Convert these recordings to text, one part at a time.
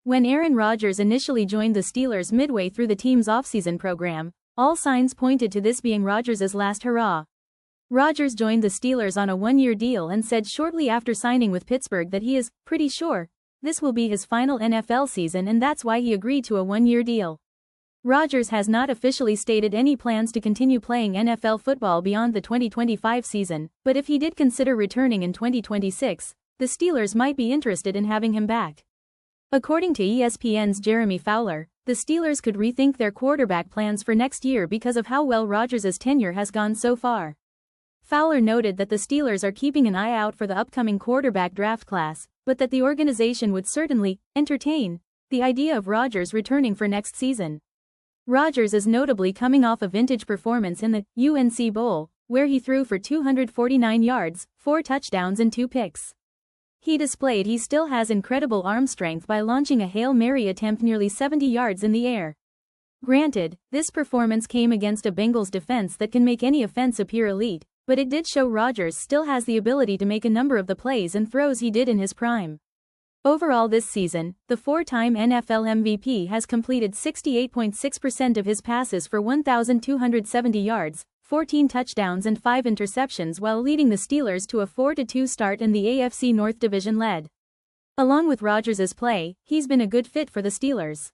When Aaron Rodgers initially joined the Steelers midway through the team's offseason program, all signs pointed to this being Rodgers' last hurrah. Rodgers joined the Steelers on a one-year deal and said shortly after signing with Pittsburgh that he is pretty sure this will be his final NFL season, and that's why he agreed to a one-year deal. Rodgers has not officially stated any plans to continue playing NFL football beyond the 2025 season, but if he did consider returning in 2026, the Steelers might be interested in having him back. According to ESPN's Jeremy Fowler, the Steelers could rethink their quarterback plans for next year because of how well Rodgers' tenure has gone so far. Fowler noted that the Steelers are keeping an eye out for the upcoming quarterback draft class, but that the organization would certainly entertain the idea of Rodgers returning for next season. Rodgers is notably coming off a vintage performance in the UNC Bowl, where he threw for 249 yards, 4 touchdowns and 2 picks. He displayed he still has incredible arm strength by launching a Hail Mary attempt nearly 70 yards in the air. Granted, this performance came against a Bengals defense that can make any offense appear elite, but it did show Rodgers still has the ability to make a number of the plays and throws he did in his prime. Overall this season, the 4-time NFL MVP has completed 68.6% of his passes for 1,270 yards, 14 touchdowns and 5 interceptions, while leading the Steelers to a 4-2 start in the AFC North Division lead. Along with Rodgers' play, he's been a good fit for the Steelers.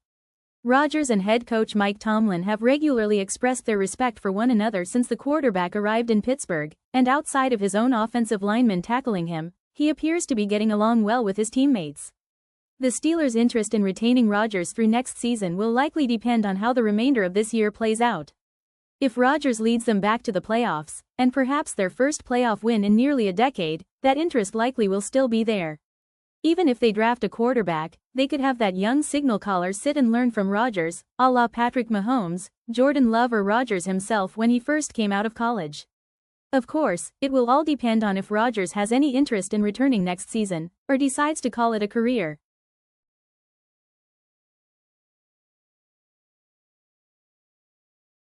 Rodgers and head coach Mike Tomlin have regularly expressed their respect for one another since the quarterback arrived in Pittsburgh, and outside of his own offensive linemen tackling him, he appears to be getting along well with his teammates. The Steelers' interest in retaining Rodgers through next season will likely depend on how the remainder of this year plays out. If Rodgers leads them back to the playoffs, and perhaps their first playoff win in nearly a decade, that interest likely will still be there. Even if they draft a quarterback, they could have that young signal caller sit and learn from Rodgers, a la Patrick Mahomes, Jordan Love or Rodgers himself when he first came out of college. Of course, it will all depend on if Rodgers has any interest in returning next season, or decides to call it a career.